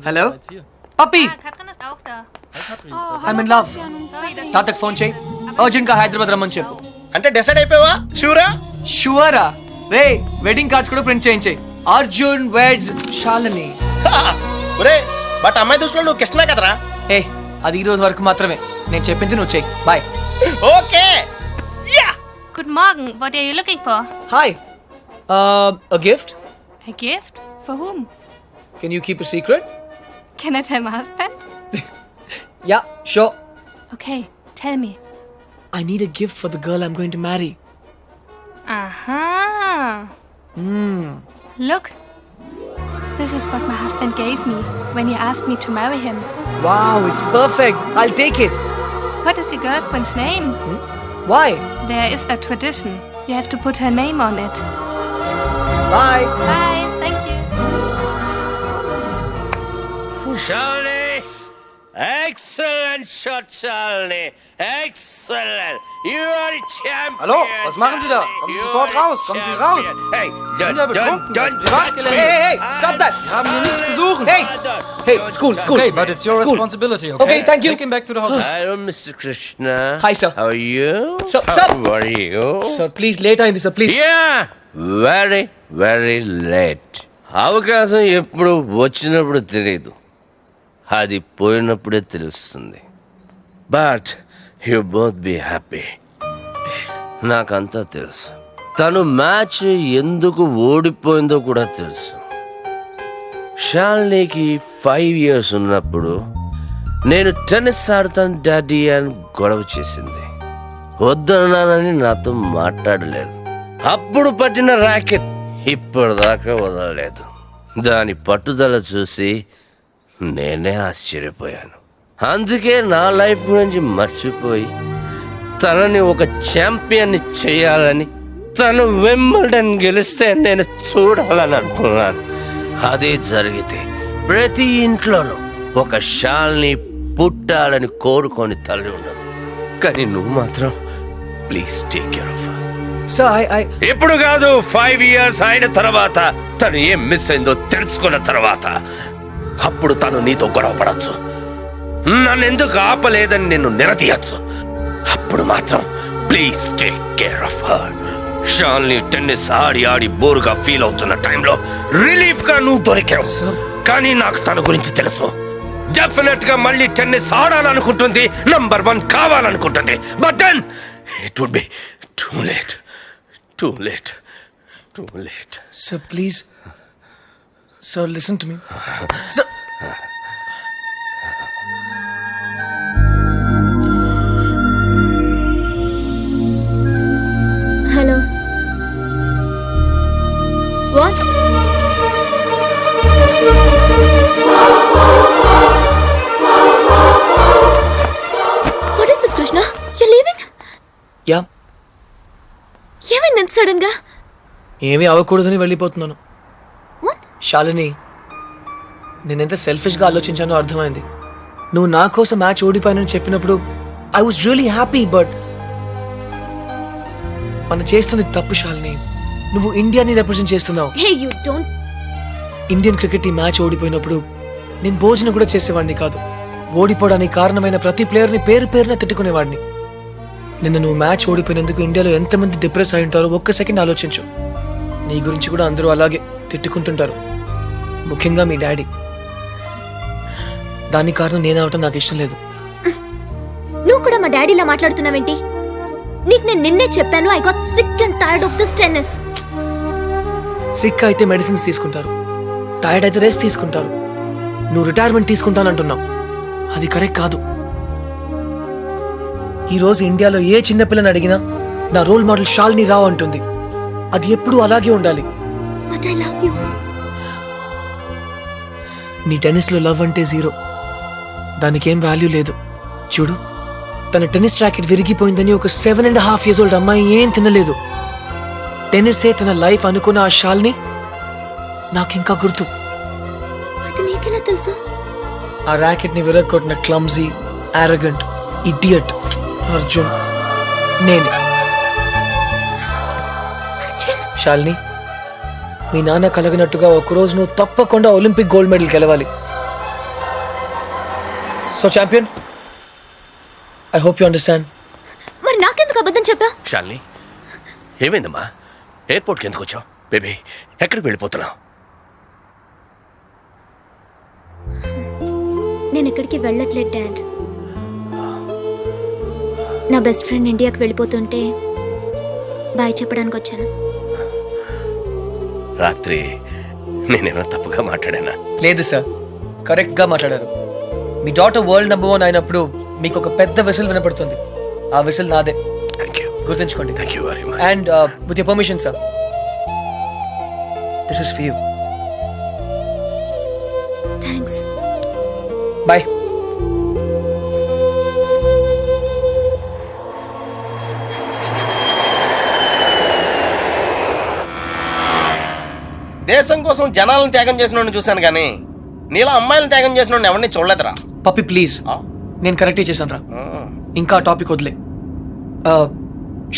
Hello? Papi! Katrin ist auch da. Hi Chakri. I'm in love. Sorry, dass తాతకు phone చేయి urgent గా హైదరాబాద్ రమ్మని చెప్పు. అంటే డిసైడ్ అయిపోయావా? షూరా? షూరా రే వెడ్డింగ్ కార్డ్స్ కూడా ప్రింట్ చేయించాయి. అర్జున్ వెడ్స్ శాలిని. ఒరే బట్ అమ్మాయి దృష్టిలో నువ్వు కృష్ణ కదరా? ఏ అది ఈ రోజు వరకు మాత్రమే. నేను చెప్పింది నువ్వు చెయ్యి. Bye. Okay. Ya. Guten Morgen. What are you looking for? Hi. A gift? A gift? For whom? Can you keep a secret? Can I tell my husband? Yeah, sure. Okay, tell me. I need a gift for the girl I'm going to marry. Aha. Look. This is what my husband gave me when he asked me to marry him. Wow, it's perfect. I'll take it. What is your girlfriend's name? Why? There is a tradition. You have to put her name on it. Bye. Bye. Thank you. Saloni! Excellent shot, Saloni! Excellent! You are a champion! Hallo, was machen Sie da? Kommen Sie sofort raus! Kommen Sie raus! Hey, sind ja betrunken, das ist Privatgelände. Hey, stop that. Wir haben hier nichts zu suchen! Hey, school. Okay, but it's your School. responsibility, okay? Okay, thank you. Take him back to the hotel. Hello, Mr. Krishna. Hi, sir. How are you? Sir. How are you? Sir, please, later in this, sir, please. Yeah! Very, very late. అవకాశం ఎప్పుడు వచ్చినప్పుడు తెలియదు, అది పోయినప్పుడే తెలుస్తుంది. But you both be happy. నాకంతా తెలుసు. తను మ్యాచ్ ఎందుకు ఓడిపోయిందో కూడా తెలుసు. శాలినికి 5 years ఉన్నప్పుడు నేను టెన్నిస్ ఆడతాను డాడీ అని గొడవ చేసింది. వద్దన్నానని నాతో మాట్లాడలేదు. అప్పుడు పట్టిన ర్యాకెట్ ఇప్పటిదాకా వదలలేదు. దాని పట్టుదల చూసి నేనే ఆశ్చర్యపోయాను. అందుకే నా లైఫ్ గురించి మర్చిపోయి తనని ఒక ఛాంపియన్ని చేయాలని, తను వింబల్డన్ గెలిస్తే నేను చూడాలని అనుకున్నాను. అదే జరిగితే ప్రతి ఇంట్లోనూ ఒక శాలిని పుట్టాలని కోరుకొని తల్లి ఉండదు. కానీ నువ్వు మాత్రం please take care of her. Sir, I... ఇప్పుడు కాదు, 5 years అయిన తర్వాత, తను ఏం మిస్ అయిందో తెలుసుకున్న తర్వాత అప్పుడు తను నీతో గొడవ పడచ్చు, నన్ను ఎందుకు ఆపలేదని నిన్ను నిలదీయచ్చు. అప్పుడు మాత్రం please take care of her. Shalini tennis ఆడి ఆడి బోరుగా ఫీల్ అవుతున్న టైంలో రిలీఫ్ గా నువ్వు దొరికావు. కానీ నాకు తన గురించి తెలుసు. డెఫినెట్ గా మళ్ళీ టెన్నిస్ ఆడాలనుకుంటుంది, నంబర్ 1 కావాలనుకుంటుంది. But then it would be too late. Sir, please. Sir, listen to me. Sir. Hello. What? What is this, Krishna? You're leaving? Yeah. ఏమైంది సడన్ గా? ఏమీ అవ్వకూడదని వెళ్ళిపోతున్నాను. What? శాలిని, నేనెంత సెల్ఫిష్గా ఆలోచించానో అర్థమైంది. నువ్వు నా కోసం మ్యాచ్ ఓడిపోయానని చెప్పినప్పుడు I was really happy. But మనం చేస్తుంది తప్పు శాలిని. నువ్వు ఇండియాని రిప్రజెంట్ చేస్తున్నావు. Hey, you don't. Indian cricket team match ఓడిపోయినప్పుడు నేను భోజనం కూడా చేసేవాడిని కాదు. ఓడిపోవడానికి కారణమైన ప్రతి ప్లేయర్ని పేరు పేరున తిట్టుకునేవాడిని. నిన్న నువ్వు మ్యాచ్ ఓడిపోయినందుకు ఇండియాలో ఎంతమంది డిప్రెస్ అయి ఉంటారో ఒక్క సెకండ్ ఆలోచించు. నీ గురించి కూడా అందరూ అలాగే తిట్టుకుంటుంటారు, ముఖ్యంగా మీ డాడీ. దాని కారణం నేనవటం నాకు ఇష్టం లేదు. నువ్వు కూడా మా డాడీలా మాట్లాడుతున్నావేంటి? నీకు నేను నిన్నే చెప్పాను, I got sick and tired of this tennis. Sick అయితే మెడిసిన్స్ తీసుకుంటారు, టైర్డ్ అయితే రెస్ట్ తీసుకుంటారు. నువ్వు రిటైర్మెంట్ తీసుకుంటానంటున్నావు, అది కరెక్ట్ కాదు. ఈ రోజు ఇండియాలో ఏ చిన్నపిల్లని అడిగినా నా రోల్ మోడల్ శాలిని రావు అంటుంది. అది ఎప్పుడూ అలాగే ఉండాలి. But I love you. నీ టెన్నిస్లో లవ్ అంటే 0. దానికేం వాల్యూ లేదు. చూడు, తన టెన్నిస్ ర్యాకెట్ విరిగిపోయిందని ఒక 7.5 years old అమ్మాయి ఏం తినలేదు. టెన్నిసే తన లైఫ్ అనుకున్న ఆ శాలిని నాకింకా గుర్తు. అది నీకెలా తెలుసు? ఆ ర్యాకెట్ ని విరగొట్టిన క్లమ్జీ, ఆరగెంట్, ఇడియట్ అర్జున్ నేనే. శాలిని, మీ నాన్న కలగనట్టుగా ఒకరోజు నువ్వు తప్పకుండా ఒలింపిక్ గోల్డ్ మెడల్ గెలవాలి. So champion, I hope you understand. మరి నాకెందుకు అబద్ధం చెప్పా? షాలిని, ఏమైందమ్మా? ఎయిర్పోర్ట్కి ఎందుకు వచ్చావు? బేబీ, ఎక్కడికి వెళ్ళిపోతున్నావు? నేను ఎక్కడికి వెళ్ళట్లేదు డాడ్. నా బెస్ట్ ఫ్రెండ్ ఇండియాకి వెళ్ళిపోతుంటే బాయ్ చెప్పడానికి వచ్చాను. రాత్రి నేనేమో తప్పుగా మాట్లాడానా? లేదు సార్, కరెక్ట్గా మాట్లాడారు. మీ డాటర్ వరల్డ్ నంబర్ 1 అయినప్పుడు మీకు ఒక పెద్ద విసిల్ వినపడుతుంది. ఆ విసిల్ నాదే, థ్యాంక్ యూ. గుర్తుంచుకోండి. Thank you very much. And with your permission sir, this is for you. Thanks. Bye. దేశం కోసం జనాలను త్యాగం చేసిన చూశాను కానీ నీలా అమ్మాయిలను త్యాగం చేసిన ఎవరిని చూడలేదురా. పప్పి ప్లీజ్, నేను కరెక్టే చేశాను రా. ఇంకా టాపిక్ వదిలే.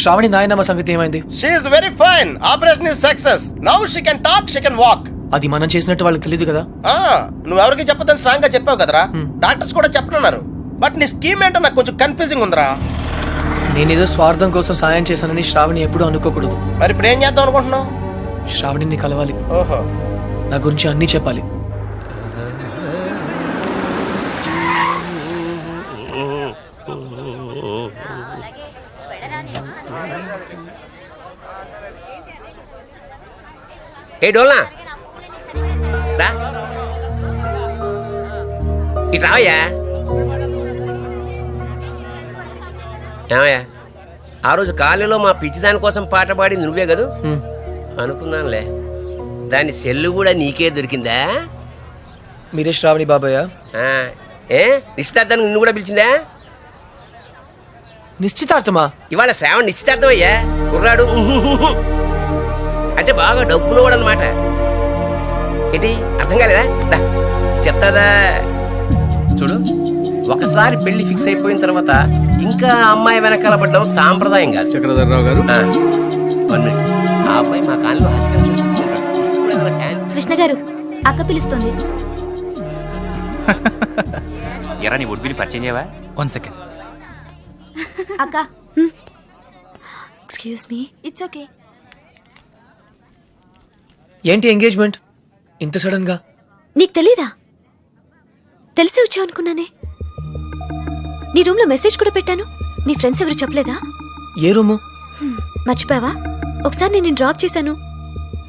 శ్రావణి నాయనమ్మ సంగతి ఏమైంది? She is very fine. Operation is success. Now she can talk, she can walk. అది మనం చేసినట్టు వాళ్ళకి తెలియదు కదా. నువ్వెవరికి చెప్పదని స్ట్రాంగ్ గా చెప్పావు కదరా. డాక్టర్స్ కూడా చెప్పనున్నారు. బట్ నీ స్కీమ్ ఏంటో నాకు కొంచెం కన్ఫ్యూజింగ్ ఉందిరా. నేనేదో స్వార్థం కోసం సాయం చేశానని శ్రావణి ఎప్పుడూ అనుకోకూడదు. మరి ఇప్పుడు ఏం చేద్దాం అనుకుంటున్నావు? శ్రావణిని కలవాలి, ఓహో, నా గురించి అన్నీ చెప్పాలి. ఏ డోల్నా రా, ఇటు రావయ్యా. ఏమయ్యా, ఆ రోజు కాలేజీలో మా పిచ్చి దానికోసం పాట పాడింది నువ్వే కదూ? అనుకున్నానులే. దాని సెల్లు కూడా నీకే దొరికిందా? మీరే శ్రావణి బాబాయ్? ఏ నిశ్చితార్థానికి నిన్ను కూడా పిలిచిందా? నిశ్చితార్థమా? ఇవాళ శ్రావణ నిశ్చితార్థం అయ్యా. కుర్రాడు అంటే బాగా డబ్బులు కూడా అనమాట. ఏంటి అర్థం కాలేదా? చెప్తాదా చూడు. ఒకసారి పెళ్లి ఫిక్స్ అయిపోయిన తర్వాత ఇంకా అమ్మాయి వెనకాల పడ్డం సాంప్రదాయం కాదు. చక్రధర్రావు గారు, ఆ అబ్బాయి మా కాలంలో కృష్ణ గారు, అక్క పిలుస్తుంది. ఎరా నీ ఉడ్బిని పరిచయం చేయవా? 1 సెకండ్. అక్క, ఎక్స్క్యూజ్ మీ. It's okay. ఏంటి ఎంగేజ్మెంట్ ఇంత సడన్ గా? నీకు తెలీదా? తెలిసే వచ్చావు అనుకున్నానే. నీ రూమ్ లో మెసేజ్ కూడా పెట్టాను. నీ ఫ్రెండ్స్ ఎవరు చెప్పలేదా? ఏ రూము? మర్చిపోయావా? ఒకసారి నేను డ్రాప్ చేశాను.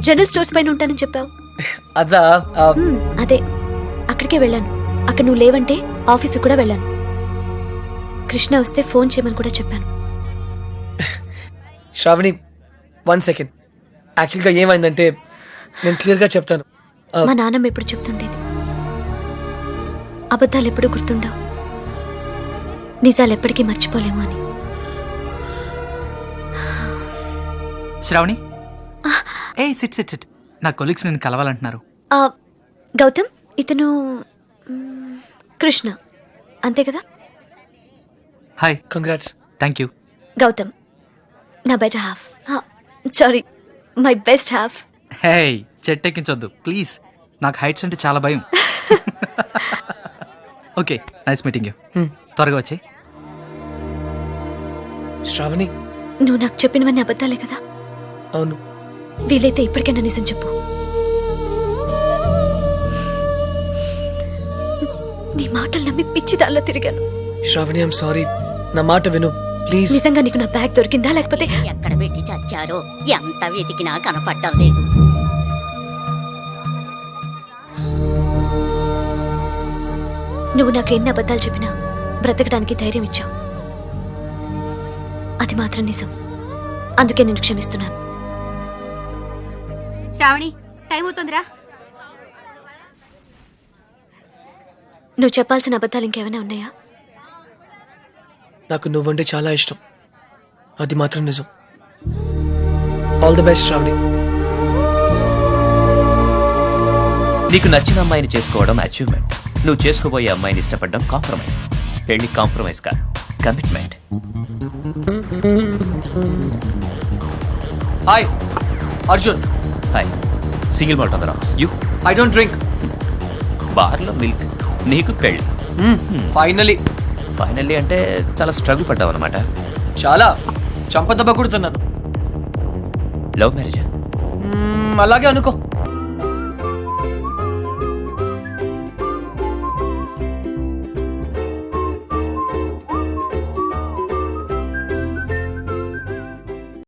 జనరల్ స్టోర్స్ పైన ఉంటానని చెప్పావు. అదా? అదే, అక్కడికే వెళ్ళాను. అక్కడ నువ్వు లేవంటే ఆఫీసు కూడా వెళ్ళాను. కృష్ణ వస్తే ఫోన్ చేయమని కూడా చెప్పాను. శ్రావణి 1 సెకండ్. యాక్చువల్గా ఏమైందంటే నేను క్లియర్గా చెప్తాను. మా నాన్నమ్మ ఎప్పుడు చెప్తుండేది, అబద్ధాలు ఎప్పుడు గుర్తుండవు, నిజాలు ఎప్పటికీ మర్చిపోలేము అని. శ్రావణి, ఏ సిట్ సిట్ సిట్. నా కొలీగ్స్ నేను కలవాలంటున్నారు. గౌతమ్, ఇతను కృష్ణ, అంతే కదా? Hi. Congrats. Thank you. Gautam నా better half. Sorry, my best half. Hey, చెట్టెక్కించొద్దు ప్లీజ్. నాకు హైట్స్ అంటే చాలా భయం. Okay, nice meeting you. త్వరగా వచ్చి. శ్రావణి, నువ్వు నాకు చెప్పినవన్నీ అబద్ధాలే కదా? అవును. వీలైతే ఇప్పటికైనా నిజం చెప్పు. నీ మాటలు నమ్మి పిచ్చిదాల్లో తిరిగాను. Sravani, I'm sorry. నా మాట విను ప్లీజ్. నిజంగా నీకు నా బ్యాగ్ దొరికిందా లేకపోతే? ఎక్కడ పెట్టి చచ్చారో ఎంత వెతికినా కనపడటం లేదు. నువ్వు నాకు ఎన్ని అబద్ధాలు చెప్పినా బ్రతకడానికి ధైర్యం ఇచ్చావు. అది మాత్రం నిజం. అందుకే నేను క్షమిస్తున్నాను. శ్రావణి, టైం అవుతుందిరా. నువ్వు చెప్పాల్సిన అబద్ధాలు ఇంకేమైనా ఉన్నాయా? నాకు నువ్వంటే చాలా ఇష్టం, అది మాత్రం నిజం. All the best Sravani. నీకు నచ్చిన అమ్మాయిని చేసుకోవడం అచీవ్మెంట్. నువ్వు చేసుకోబోయే అమ్మాయిని ఇష్టపడడం కాంప్రమైజ్. పెళ్లి కాంప్రమైజ్ కాదు, commitment. Hi Arjun. Hi. Single malt on the rocks. You? I don't drink. బార్లో మిల్క్, నీకు పెళ్లి. ఫైనలీ ఫైనల్లీ అంటే చాలా స్ట్రగుల్ పడ్డావు అనమాట. చాలా చంపదెబ్బ కొడుతున్నాను. లవ్ మ్యారేజా? అలాగే అనుకో.